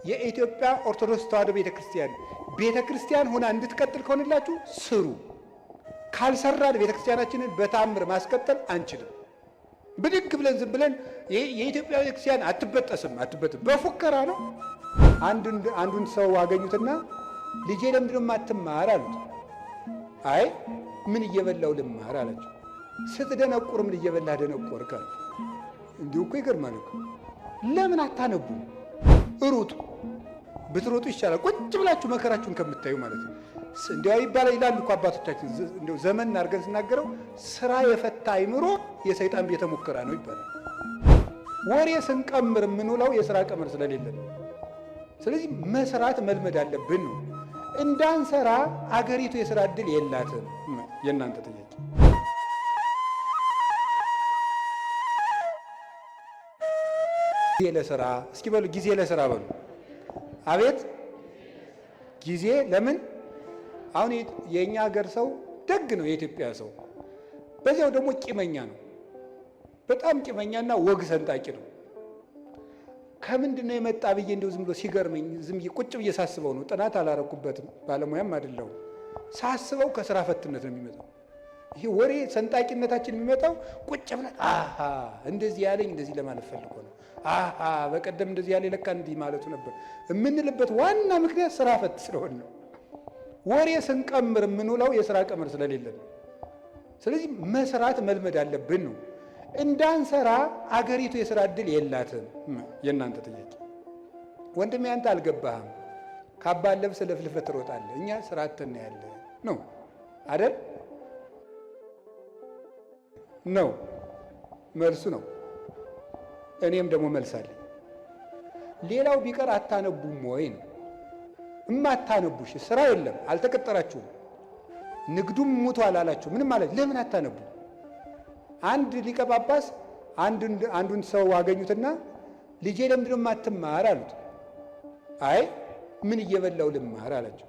የኢትዮጵያ ኦርቶዶክስ ተዋሕዶ ቤተክርስቲያን ሆና እንድትቀጥል ከሆነላችሁ ስሩ። ካልሰራን ቤተክርስቲያናችንን በታምር ማስቀጠል አንችልም። ብድግ ብለን ዝም ብለን የኢትዮጵያ ቤተክርስቲያን አትበጠስም በፉከራ ነው። አንዱን ሰው አገኙትና ልጄ ለምንድን ነው የማትማር አሉት። አይ ምን እየበላው ልማር አላቸው። ስትደነቁር ምን እየበላህ ደነቆርክ አሉት። እንዲሁ እኮ ይገርማል እኮ። ለምን አታነቡ? ሩጡ። ብትሮጡ ይሻላል ቁጭ ብላችሁ መከራችሁን ከምታዩ ማለት ነው። እንዲያው ይባላል ይላሉ እኮ አባቶቻችን። እንደው ዘመን አድርገን ስናገረው ስራ የፈታ አይምሮ የሰይጣን ቤተ ሙከራ ነው ይባላል። ወሬ ስንቀምር የምንውለው የስራ ቀመር ስለሌለን፣ ስለዚህ መስራት መልመድ አለብን ነው። እንዳንሰራ አገሪቱ የስራ እድል የላትም። የእናንተ ጥያቄ ጊዜ ለስራ እስኪ በሉ። ጊዜ ለስራ በሉ። አቤት ጊዜ ለምን? አሁን የኛ ሀገር ሰው ደግ ነው፣ የኢትዮጵያ ሰው በዚያው ደግሞ ቂመኛ ነው። በጣም ቂመኛና ወግ ሰንጣቂ ነው። ከምንድን ነው የመጣ ብዬ እንደው ዝም ብሎ ሲገርመኝ ዝም ብዬ ቁጭ ብዬ ሳስበው ነው። ጥናት አላረኩበትም፣ ባለሙያም አይደለሁም። ሳስበው ከስራ ፈትነት ነው የሚመጣው። ይሄ ወሬ ሰንጣቂነታችን የሚመጣው ቁጭ ብለን አሃ እንደዚህ ያለኝ እንደዚህ ለማለት ፈልጎ ነው፣ አሃ በቀደም እንደዚህ ያለ ለካ እንዲህ ማለቱ ነበር የምንልበት ዋና ምክንያት ስራ ፈት ስለሆነ ነው። ወሬ ስንቀምር የምንውለው የስራ ቀመር ስለሌለን ነው። ስለዚህ መስራት መልመድ አለብን ነው። እንዳንሰራ አገሪቱ የስራ እድል የላትም። የእናንተ ጥያቄ ወንድሜ፣ አንተ አልገባህም። ካባ ለብሰ ለፍልፈት ትሮጣለህ፣ እኛ ስራ አጥተን ያለ ነው አይደል? ነው መልሱ ነው። እኔም ደግሞ መልሳለሁ። ሌላው ቢቀር አታነቡም ወይ ነው። እማታነቡሽ ስራ የለም፣ አልተቀጠራችሁም፣ ንግዱም ሙቷል አላችሁ። ምንም ማለት ለምን አታነቡ? አንድ ሊቀ ጳጳስ አንዱን ሰው አገኙትና ልጄ ለምንድን ነው የማትማር አሉት። አይ ምን እየበላው ልማር አላቸው።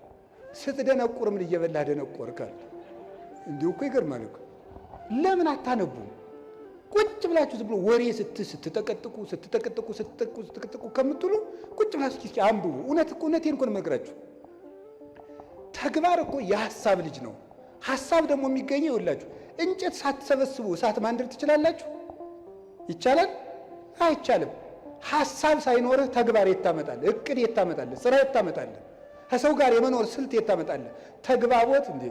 ስትደነቁር ምን እየበላህ ደነቆርክ አሉት። እንዲሁ እኮ ይገርማል እኮ። ለምን አታነቡ? ቁጭ ብላችሁ ዝም ብሎ ወሬ ስትጠቀጥቁ ከምትሉ ቁጭ ብላችሁ እስኪ አንብቡ። እውነቴን እኮ ነው የምነግራችሁ። ተግባር እኮ የሐሳብ ልጅ ነው። ሐሳብ ደግሞ የሚገኘው ይኸውላችሁ፣ እንጨት ሳትሰበስቡ እሳት ማንደድ ትችላላችሁ? ይቻላል? አይቻልም። ሐሳብ ሳይኖርህ ተግባር የት ታመጣለህ? እቅድ የት ታመጣለህ? ስራ የት ታመጣለህ? ከሰው ጋር የመኖር ስልት የት ታመጣለህ? ተግባቦት እንዴ!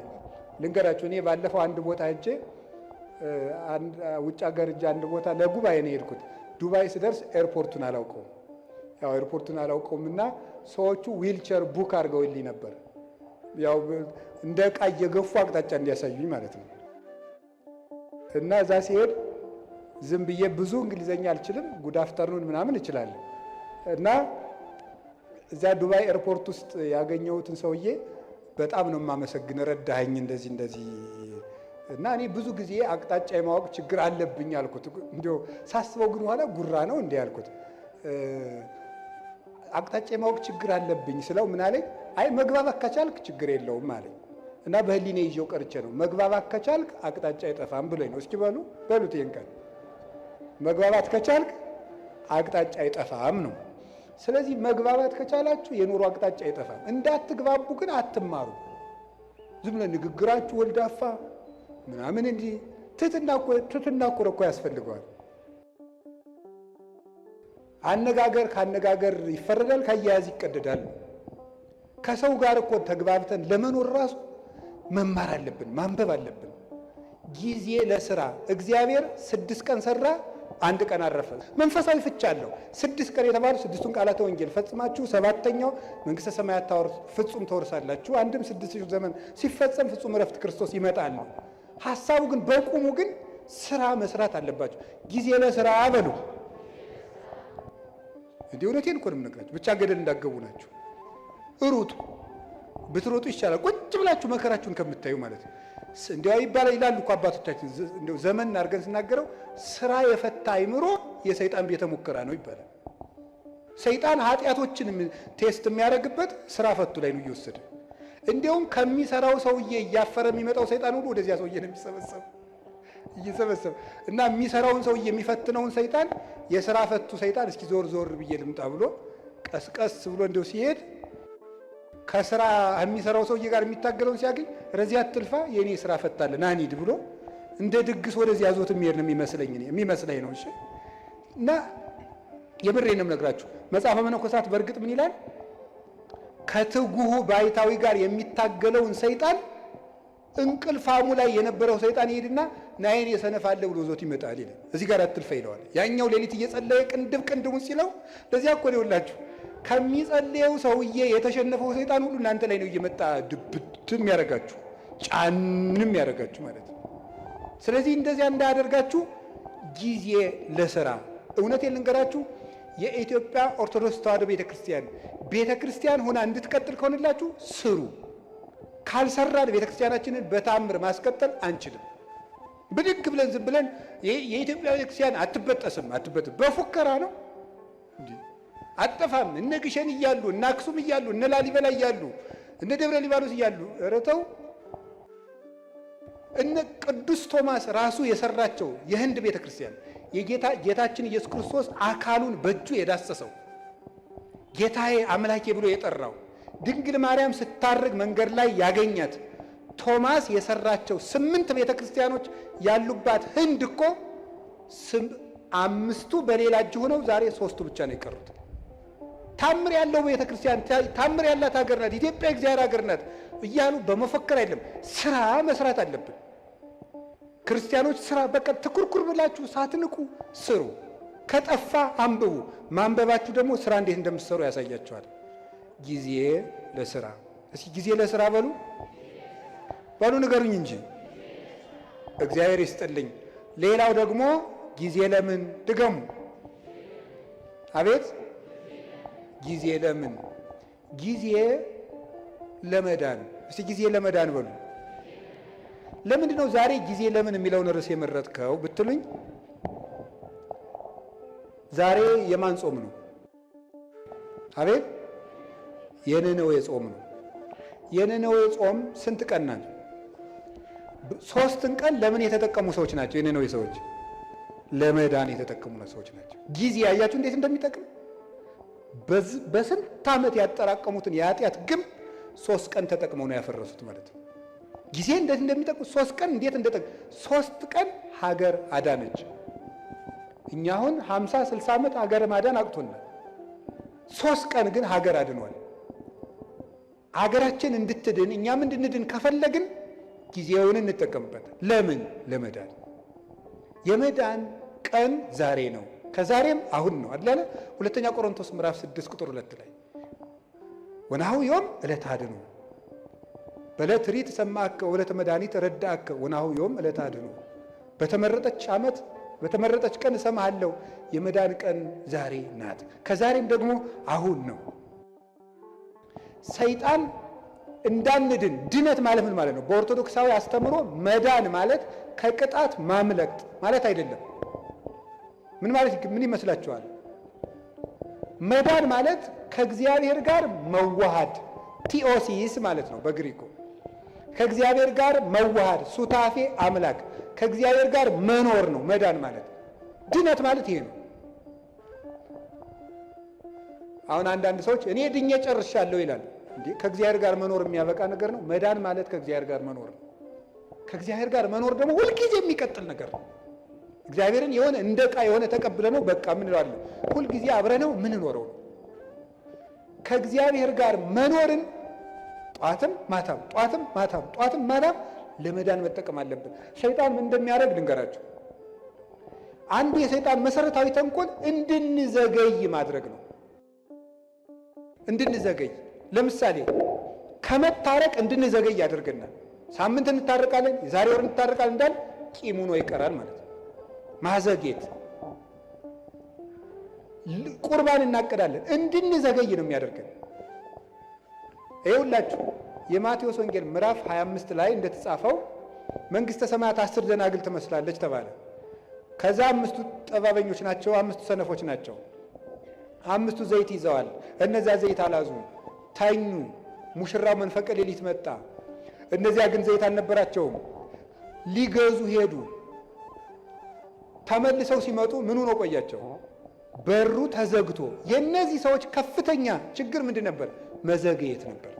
ልንገራችሁ፣ እኔ ባለፈው አንድ ቦታ ሄጄ ውጭ ሀገር ሄጄ አንድ ቦታ ለጉባኤ ነው የሄድኩት። ዱባይ ስደርስ ኤርፖርቱን አላውቀውም። ያው ኤርፖርቱን አላውቀውም እና ሰዎቹ ዊልቸር ቡክ አድርገውልኝ ነበር። ያው እንደ ዕቃ እየገፉ አቅጣጫ እንዲያሳዩኝ ማለት ነው። እና እዛ ሲሄድ ዝም ብዬ ብዙ እንግሊዘኛ አልችልም፣ ጉድ አፍተርኑን ምናምን እችላለሁ። እና እዚያ ዱባይ ኤርፖርት ውስጥ ያገኘሁትን ሰውዬ በጣም ነው የማመሰግን፣ ረዳኸኝ እንደዚህ። እና እኔ ብዙ ጊዜ አቅጣጫ የማወቅ ችግር አለብኝ አልኩት። እንዲያው ሳስበው ግን ኋላ ጉራ ነው እንዲህ አልኩት። አቅጣጫ የማወቅ ችግር አለብኝ ስለው ምን አለኝ? አይ መግባባት ከቻልክ ችግር የለውም አለኝ። እና በህሊኔ ይዤው ቀርቼ ነው መግባባት ከቻልክ አቅጣጫ አይጠፋም ብሎኝ ነው። እስኪ በሉት ይሄን ቃል መግባባት ከቻልክ አቅጣጫ አይጠፋም ነው። ስለዚህ መግባባት ከቻላችሁ የኑሮ አቅጣጫ አይጠፋም። እንዳትግባቡ ግን አትማሩ። ዝም ብለን ንግግራችሁ ወልዳፋ ምናምን እንጂ ትሕትና እኮ ያስፈልገዋል። አነጋገር ካነጋገር ይፈረዳል፣ ካያያዝ ይቀደዳል። ከሰው ጋር እኮ ተግባብተን ለመኖር ራሱ መማር አለብን፣ ማንበብ አለብን። ጊዜ ለስራ እግዚአብሔር 6 ቀን ሰራ፣ 1 ቀን አረፈ። መንፈሳዊ ፍቻ አለው። 6 ቀን የተባሉ 6ቱን ቃላተ ወንጌል ፈጽማችሁ 7ኛው መንግሥተ ሰማያት ፍጹም ተወርሳላችሁ። አንድም 6000 ዘመን ሲፈጸም ፍጹም ዕረፍት ክርስቶስ ይመጣል ነው ሐሳቡ። ግን በቁሙ ግን ስራ መስራት አለባችሁ። ጊዜ ለስራ በሉ። እንዲህ እውነቴን እኮ ነው የምነግራችሁ። ብቻ ገደል እንዳገቡ ናችሁ። ሩጡ። ብትሮጡ ይሻላል ቁጭ ብላችሁ መከራችሁን ከምታዩ ማለት ነው። እንዲያው ይባላል ይላሉ እኮ አባቶቻችን። እንደው ዘመን አድርገን ስናገረው ስራ የፈታ አይምሮ የሰይጣን ቤተ ሙከራ ነው ይባላል። ሰይጣን ኃጢአቶችን ቴስት የሚያደርግበት ስራ ፈቱ ላይ ነው እየወሰደ። እንዲያውም ከሚሰራው ሰውዬ እያፈረ የሚመጣው ሰይጣን ሁሉ ወደዚያ ሰውዬ ነው እየሰበሰበ እና የሚሰራውን ሰውዬ የሚፈትነውን ሰይጣን የስራ ፈቱ ሰይጣን እስኪ ዞር ብዬ ልምጣ ብሎ ቀስቀስ ብሎ እንደው ሲሄድ ከስራ የሚሰራው ሰውዬ ጋር የሚታገለውን ሲያገኝ ረዚያ አትልፋ የኔ ስራ ፈታለ ና እንሂድ ብሎ እንደ ድግስ ወደዚህ ያዞት የሚሄድ ነው የሚመስለኝ ነው። እሺ እና የምሬን ነው የምነግራችሁ። መጽሐፈ መነኮሳት በእርግጥ ምን ይላል? ከትጉሁ ባይታዊ ጋር የሚታገለውን ሰይጣን እንቅልፋሙ ላይ የነበረው ሰይጣን ይሄድና ናይን የሰነፋለ ብሎ ዞት ይመጣል ይላል። እዚህ ጋር አትልፋ ይለዋል። ያኛው ሌሊት እየጸለየ ቅንድቡን ሲለው ለዚያ እኮ ነው ይውላችሁ ከሚጸልየው ሰውዬ የተሸነፈው ሰይጣን ሁሉ እናንተ ላይ ነው እየመጣ ድብትም ያደርጋችሁ ጫንም ያደርጋችሁ ማለት ነው። ስለዚህ እንደዚያ እንዳያደርጋችሁ ጊዜ ለሥራ እውነቴን ልንገራችሁ የኢትዮጵያ ኦርቶዶክስ ተዋሕዶ ቤተክርስቲያን ሆና እንድትቀጥል ከሆነላችሁ ስሩ። ካልሰራን ቤተክርስቲያናችንን በታምር ማስቀጠል አንችልም። ብድግ ብለን ዝም ብለን የኢትዮጵያ ቤተክርስቲያን አትበጠስም በፉከራ ነው እንዴ? አጠፋም እነ ግሸን እያሉ እነ አክሱም እያሉ እነ ላሊበላ እያሉ እነ ደብረ ሊባኖስ እያሉ ረተው እነ ቅዱስ ቶማስ ራሱ የሰራቸው የህንድ ቤተክርስቲያን ጌታችን ኢየሱስ ክርስቶስ አካሉን በእጁ የዳሰሰው ጌታዬ አምላኬ ብሎ የጠራው ድንግል ማርያም ስታርግ መንገድ ላይ ያገኛት ቶማስ የሰራቸው 8 ቤተክርስቲያኖች ያሉባት ህንድ እኮ 5ቱ በሌላ እጅ ሆነው ዛሬ 3ቱ ብቻ ነው የቀሩት። ታምር ያለው ቤተክርስቲያን ታምር ያላት ሀገር ናት ኢትዮጵያ፣ እግዚአብሔር ሀገር ናት እያሉ በመፈከር አይደለም ስራ መስራት አለብን። ክርስቲያኖች ስራ በቃ ትኩርኩር ብላችሁ ሳትንቁ ስሩ። ከጠፋ አንብቡ። ማንበባችሁ ደግሞ ስራ እንዴት እንደምትሰሩ ያሳያችኋል። ጊዜ ለስራ እስኪ ጊዜ ለስራ በሉ ንገሩኝ እንጂ እግዚአብሔር ይስጥልኝ። ሌላው ደግሞ ጊዜ ለምን ድገሙ። አቤት ጊዜ ለምን? ጊዜ ለመዳን። እስቲ ጊዜ ለመዳን በሉ። ለምንድን ነው ዛሬ ጊዜ ለምን የሚለውን ርዕስ የመረጥከው ብትሉኝ፣ ዛሬ የማን ጾም ነው? አቤት የነነዌ ጾም ነው። የነነዌ ጾም ስንት ቀን ናት? 3 ቀን ለምን የተጠቀሙ ሰዎች ናቸው? የነነዌ ሰዎች ለመዳን የተጠቀሙ ሰዎች ናቸው። ጊዜ ያያችሁ እንዴት እንደሚጠቅም በስንት ዓመት ያጠራቀሙትን የኃጢአት ግም 3 ቀን ተጠቅመው ነው ያፈረሱት ማለት ነው። ጊዜ እንዴት እንደሚጠቅም 3 ቀን እንዴት እንደጠቅም 3 ቀን ሀገር አዳነች። እኛ አሁን 50-60 ዓመት ሀገር ማዳን አቅቶናል። 3 ቀን ግን ሀገር አድኗል። ሀገራችን እንድትድን እኛም እንድንድን ከፈለግን ጊዜውን እንጠቀምበት። ለምን? ለመዳን። የመዳን ቀን ዛሬ ነው፣ ከዛሬም አሁን ነው አይደል? ሁለተኛ ቆሮንቶስ ምዕራፍ 6 ቁጥር 2 ላይ ወናሁ ዮም ዕለተ አድኅኖ በዕለተ ሪት ሰማዕከ ወዕለተ መድኃኒት ረዳእከ ወናሁ ዮም ዕለተ አድኅኖ። በተመረጠች ዓመት በተመረጠች ቀን እሰማሃለሁ። የመዳን ቀን ዛሬ ናት፣ ከዛሬም ደግሞ አሁን ነው። ሰይጣን እንዳንድን ድነት ማለት ምን ማለት ነው? በኦርቶዶክሳዊ አስተምሮ መዳን ማለት ከቅጣት ማምለጥ ማለት አይደለም። ምን ማለት ምን ይመስላችኋል? መዳን ማለት ከእግዚአብሔር ጋር መዋሃድ ቲኦሲስ ማለት ነው በግሪኩ። ከእግዚአብሔር ጋር መዋሃድ ሱታፌ አምላክ ከእግዚአብሔር ጋር መኖር ነው መዳን ማለት። ድነት ማለት ይሄ ነው። አሁን አንዳንድ ሰዎች እኔ ድኜ ጨርሻለሁ ይላል። እንዴ ከእግዚአብሔር ጋር መኖር የሚያበቃ ነገር ነው? መዳን ማለት ከእግዚአብሔር ጋር መኖር ነው። ከእግዚአብሔር ጋር መኖር ደግሞ ሁልጊዜ የሚቀጥል ነገር ነው። እግዚአብሔርን የሆነ እንደ ዕቃ የሆነ ተቀብለ ነው በቃ ምን እንለዋለን? ሁልጊዜ አብረነው ምን ኖረው ነው። ከእግዚአብሔር ጋር መኖርን ጧትም ማታም ጧትም ማታም ጧትም ማታም ለመዳን መጠቀም አለብን። ሰይጣን ምን እንደሚያደርግ ልንገራችሁ። አንዱ የሰይጣን መሰረታዊ ተንኮል እንድንዘገይ ማድረግ ነው። እንድንዘገይ ለምሳሌ ከመታረቅ እንድንዘገይ ያደርገናል። ሳምንት እንታረቃለን፣ የዛሬ ወር እንታረቃለን እንዳል ቂም ሆኖ ይቀራል ማለት ነው። ማዘጌት። ቁርባን እናቀዳለን፣ እንድንዘገይ ነው የሚያደርገን። ይኸውላችሁ የማቴዎስ ወንጌል ምዕራፍ 25 ላይ እንደተጻፈው መንግሥተ ሰማያት 10 ደናግል ትመስላለች ተባለ። ከዛ 5ቱ ጠባበኞች ናቸው፣ 5ቱ ሰነፎች ናቸው። 5ቱ ዘይት ይዘዋል፣ እነዚያ ዘይት አላዙም፣ ታኙ። ሙሽራው መንፈቀ ሌሊት መጣ፣ እነዚያ ግን ዘይት አልነበራቸውም። ሊገዙ ሄዱ። ተመልሰው ሲመጡ ምን ሆኖ ቆያቸው? በሩ ተዘግቶ የእነዚህ ሰዎች ከፍተኛ ችግር ምንድን ነበር? መዘግየት ነበር።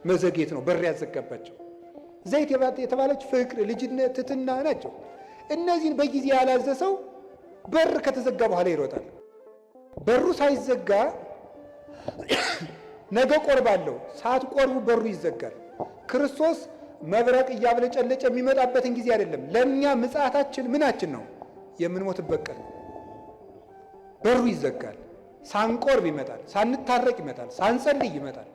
መዘግየት ነው በር ያዘጋባቸው። ዘይት የተባለች ፍቅር፣ ልጅነት፣ ትሕትና ናቸው። እነዚህን በጊዜ ያላዘ ሰው በር ከተዘጋ በኋላ ይሮጣል። በሩ ሳይዘጋ ነገ ቆርባለሁ ሳትቆርቡ በሩ ይዘጋል። ክርስቶስ መብረቅ እያብለጨለጨ የሚመጣበትን ጊዜ አይደለም። ለእኛ ምጽአታችን ምናችን ነው? የምንሞትበት ቀን። በሩ ይዘጋል። ሳንቆርብ ይመጣል፣ ሳንታረቅ ይመጣል፣ ሳንጸልይ ይመጣል፣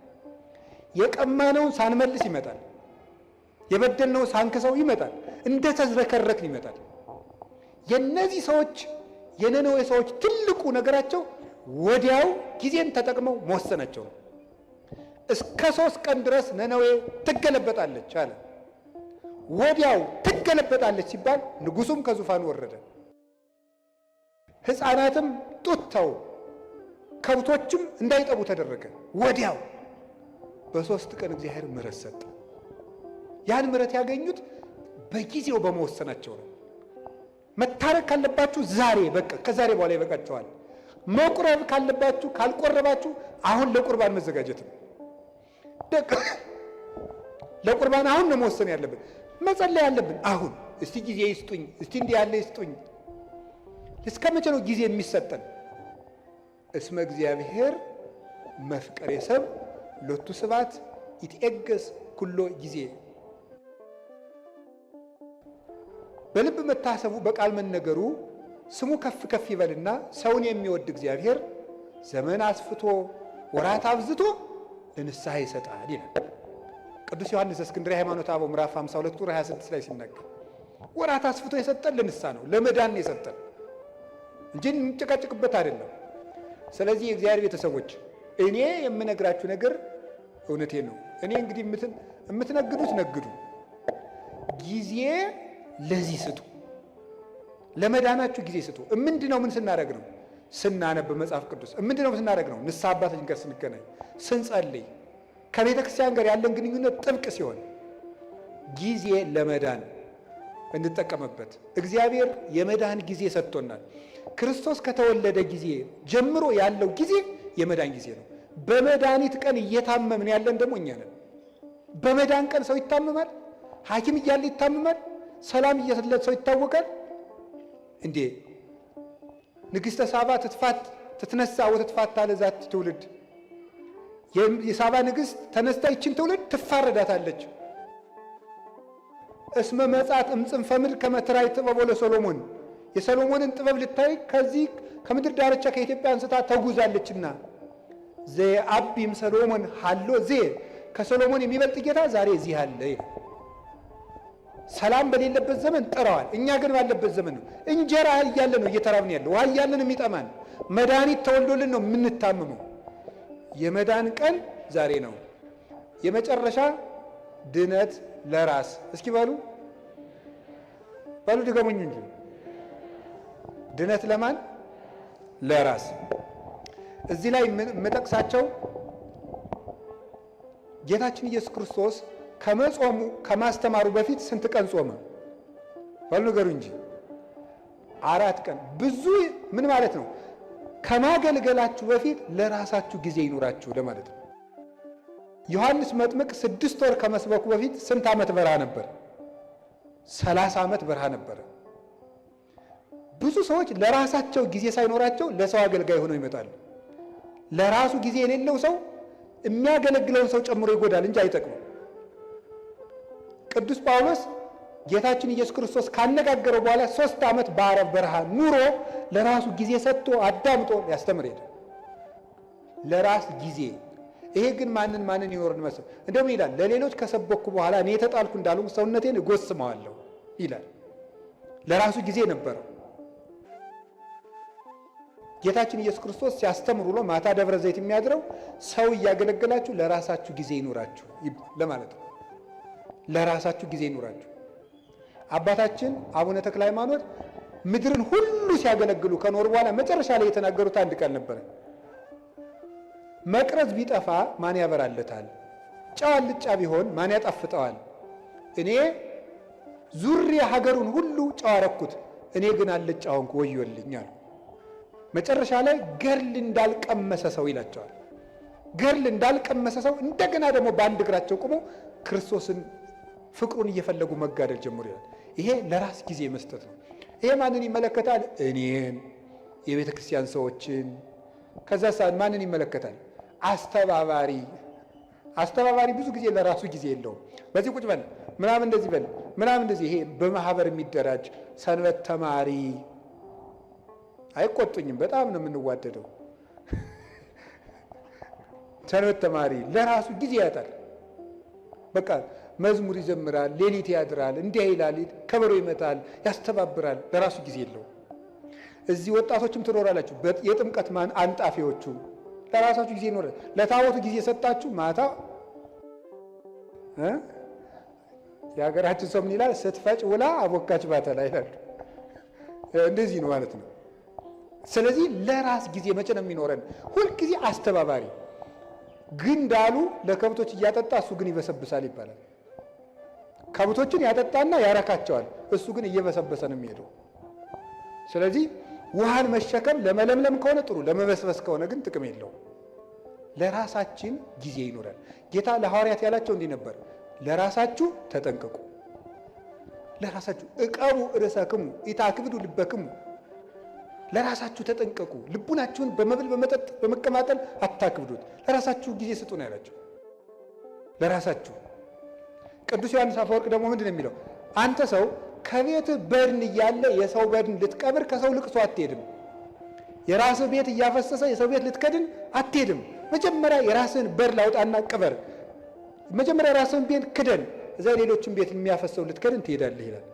የቀማነውን ሳንመልስ ይመጣል፣ የበደልነውን ሳንክሰው ይመጣል፣ እንደ ተዝረከረክን ይመጣል። የእነዚህ ሰዎች የነነዌ ሰዎች ትልቁ ነገራቸው ወዲያው ጊዜን ተጠቅመው መወሰናቸው ነው። እስከ 3 ቀን ድረስ ነነዌ ትገለበጣለች አለ። ወዲያው ትገለበጣለች ሲባል ንጉሱም ከዙፋኑ ወረደ፣ ሕፃናትም ጡት ተው፣ ከብቶችም እንዳይጠቡ ተደረገ። ወዲያው በ3 ቀን እግዚአብሔር ምሕረት ሰጠ። ያን ምሕረት ያገኙት በጊዜው በመወሰናቸው ነው። መታረቅ ካለባችሁ ዛሬ በቃ ከዛሬ በኋላ ይበቃችኋል። መቁረብ ካለባችሁ ካልቆረባችሁ አሁን ለቁርባን መዘጋጀት ነው። ለቁርባን አሁን ነው መወሰን ያለብን፣ መጸለይ ያለብን አሁን። እስቲ ጊዜ ይስጡኝ፣ እስቲ እንዲህ ያለ ይስጡኝ። እስከ መቼ ነው ጊዜ የሚሰጠን? እስመ እግዚአብሔር መፍቀሬ ሰብ ሎቱ ስብሐት ይትዔገስ ኩሎ ጊዜ። በልብ መታሰቡ በቃል መነገሩ ስሙ ከፍ ከፍ ይበልና ሰውን የሚወድ እግዚአብሔር ዘመን አስፍቶ ወራት አብዝቶ ለንስሐ ይሰጣል ይላል ቅዱስ ዮሐንስ እስክንድርያ ሃይማኖተ አበው ምዕራፍ 52 ቁጥር 26 ላይ ሲናገር ወራት አስፍቶ የሰጠን ለንስሐ ነው፣ ለመዳን ነው የሰጠን እንጂ እንጨቃጭቅበት አይደለም። ስለዚህ የእግዚአብሔር ቤተሰቦች እኔ የምነግራችሁ ነገር እውነቴን ነው። እኔ እንግዲህ የምትነግዱት ነግዱ፣ ጊዜ ለዚህ ስጡ፣ ለመዳናችሁ ጊዜ ስጡ። ምንድነው? ምን ስናደርግ ነው? ስናነብ መጽሐፍ ቅዱስ። ምንድነው ስናደርግ ነው? ንስሐ አባታችን ጋር ስንገናኝ፣ ስንጸልይ፣ ከቤተ ክርስቲያን ጋር ያለን ግንኙነት ጥብቅ ሲሆን ጊዜ ለመዳን እንጠቀምበት። እግዚአብሔር የመዳን ጊዜ ሰጥቶናል። ክርስቶስ ከተወለደ ጊዜ ጀምሮ ያለው ጊዜ የመዳን ጊዜ ነው። በመድኃኒት ቀን እየታመምን ያለን ደግሞ እኛ ነን። በመዳን ቀን ሰው ይታመማል። ሐኪም እያለ ይታመማል። ሰላም እየተለት ሰው ይታወቃል እንዴ? ንግሥተ ሳባ ትትነሳ ወትትፋታ ለዛቲ ትውልድ። የሳባ ንግሥት ተነስታ ይችን ትውልድ ትፋረዳታለች። እስመ መጻት እምጽንፈ ምድር ከመ ትራይ ጥበቦ ለሰሎሞን። የሰሎሞንን ጥበብ ልታይ ከዚህ ከምድር ዳርቻ ከኢትዮጵያ አንስታ ተጉዛለችና ዘአቢም ሰሎሞን ሃሎ ከሰሎሞን የሚበልጥ ጌታ ዛሬ እዚህ አለ። ሰላም በሌለበት ዘመን ጥረዋል። እኛ ግን ባለበት ዘመን ነው። እንጀራ እያለ ነው እየተራብን ያለው፣ ውሃ እያለን የሚጠማን፣ መድኃኒት ተወልዶልን ነው የምንታመመው። የመዳን ቀን ዛሬ ነው። የመጨረሻ ድነት ለራስ። እስኪ በሉ ድገሙኝ እንጂ ድነት ለማን? ለራስ። እዚህ ላይ የምጠቅሳቸው ጌታችን ኢየሱስ ክርስቶስ ከመጾሙ ከማስተማሩ በፊት ስንት ቀን ጾመ? በሉ ንገሩ እንጂ። 4 ቀን። ብዙ ምን ማለት ነው? ከማገልገላችሁ በፊት ለራሳችሁ ጊዜ ይኑራችሁ ለማለት ነው። ዮሐንስ መጥምቅ 6 ወር ከመስበኩ በፊት ስንት ዓመት በረሃ ነበር? 30 ዓመት በረሃ ነበረ። ብዙ ሰዎች ለራሳቸው ጊዜ ሳይኖራቸው ለሰው አገልጋይ ሆነው ይመጣሉ። ለራሱ ጊዜ የሌለው ሰው የሚያገለግለውን ሰው ጨምሮ ይጎዳል እንጂ አይጠቅምም። ቅዱስ ጳውሎስ ጌታችን ኢየሱስ ክርስቶስ ካነጋገረው በኋላ 3 ዓመት በአረብ በረሃ ኑሮ ለራሱ ጊዜ ሰጥቶ አዳምጦ ያስተምር ሄደ። ለራስ ጊዜ። ይሄ ግን ማንን ይኖርን መስል እንደውም ይላል ለሌሎች ከሰበኩ በኋላ እኔ የተጣልኩ እንዳሉ ሰውነቴን እጎስመዋለሁ ይላል። ለራሱ ጊዜ ነበረው። ጌታችን ኢየሱስ ክርስቶስ ሲያስተምር ውሎ ማታ ደብረ ዘይት የሚያድረው ሰው እያገለገላችሁ ለራሳችሁ ጊዜ ይኑራችሁ ለማለት ነው። ለራሳችሁ ጊዜ ይኑራችሁ። አባታችን አቡነ ተክለ ሃይማኖት ምድርን ሁሉ ሲያገለግሉ ከኖር በኋላ መጨረሻ ላይ የተናገሩት አንድ ቃል ነበረ። መቅረዝ ቢጠፋ ማን ያበራለታል? ጨው አልጫ ቢሆን ማን ያጣፍጠዋል? እኔ ዙሪያ ሀገሩን ሁሉ ጨው አረኩት፣ እኔ ግን አልጫ ሆንኩ፣ ወዮልኝ አሉ። መጨረሻ ላይ ገርል እንዳልቀመሰ ሰው ይላቸዋል። ገርል እንዳልቀመሰ ሰው እንደገና ደግሞ በአንድ እግራቸው ቆመው ክርስቶስን ፍቅሩን እየፈለጉ መጋደል ጀምሩ ይላል። ይሄ ለራስ ጊዜ መስጠት ነው። ይሄ ማንን ይመለከታል? እኔን፣ የቤተ ክርስቲያን ሰዎችን። ከዛ ማንን ይመለከታል? አስተባባሪ። አስተባባሪ ብዙ ጊዜ ለራሱ ጊዜ የለውም። በዚህ ቁጭ በል ምናምን እንደዚህ በል ምናምን እንደዚህ። ይሄ በማህበር የሚደራጅ ሰንበት ተማሪ አይቆጡኝም፣ በጣም ነው የምንዋደደው። ሰንበት ተማሪ ለራሱ ጊዜ ያጣል። በቃ መዝሙር ይዘምራል፣ ሌሊት ያድራል፣ እንዲህ ይላል፣ ከበሮ ይመታል፣ ያስተባብራል፣ ለራሱ ጊዜ የለውም። እዚህ ወጣቶችም ትኖራላችሁ፣ የጥምቀት አንጣፊዎቹ ለራሳችሁ ጊዜ ይኖራል። ለታቦቱ ጊዜ ሰጣችሁ፣ ማታ የሀገራችን ሰው ምን ይላል? ስትፈጭ ውላ አቦካች ባተላ ይላሉ። እንደዚህ ነው ማለት ነው። ስለዚህ ለራስ ጊዜ መቼ ነው የሚኖረን? ሁልጊዜ አስተባባሪ ግን እንዳሉ ለከብቶች እያጠጣ እሱ ግን ይበሰብሳል ይባላል። ከብቶችን ያጠጣና ያረካቸዋል፣ እሱ ግን እየበሰበሰ ነው የሚሄደው። ስለዚህ ውሃን መሸከም ለመለምለም ከሆነ ጥሩ፣ ለመበስበስ ከሆነ ግን ጥቅም የለውም። ለራሳችን ጊዜ ይኖራል። ጌታ ለሐዋርያት ያላቸው እንዲህ ነበር፣ ለራሳችሁ ተጠንቀቁ፣ ለራሳችሁ እቀቡ ርእሰክሙ ኢታክብዱ ልበክሙ፣ ለራሳችሁ ተጠንቀቁ፣ ልቡናችሁን በመብል በመጠጥ በመቀማጠል አታክብዱት፣ ለራሳችሁ ጊዜ ስጡ ነው ያላቸው። ለራሳችሁ። ቅዱስ ዮሐንስ አፈወርቅ ደግሞ ምንድን ነው የሚለው? አንተ ሰው ከቤትህ በድን እያለ የሰው በድን ልትቀብር ከሰው ልቅሶ አትሄድም። የራስህ ቤት እያፈሰሰ የሰው ቤት ልትከድን አትሄድም። መጀመሪያ የራስህን በድን ላውጣና ቅበር። መጀመሪያ የራስህን ቤት ክደን፣ እዛ ሌሎችን ቤት የሚያፈሰው ልትከድን ትሄዳለህ ይላል።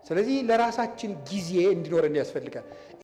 ስለዚህ ለራሳችን ጊዜ እንዲኖረን ያስፈልጋል።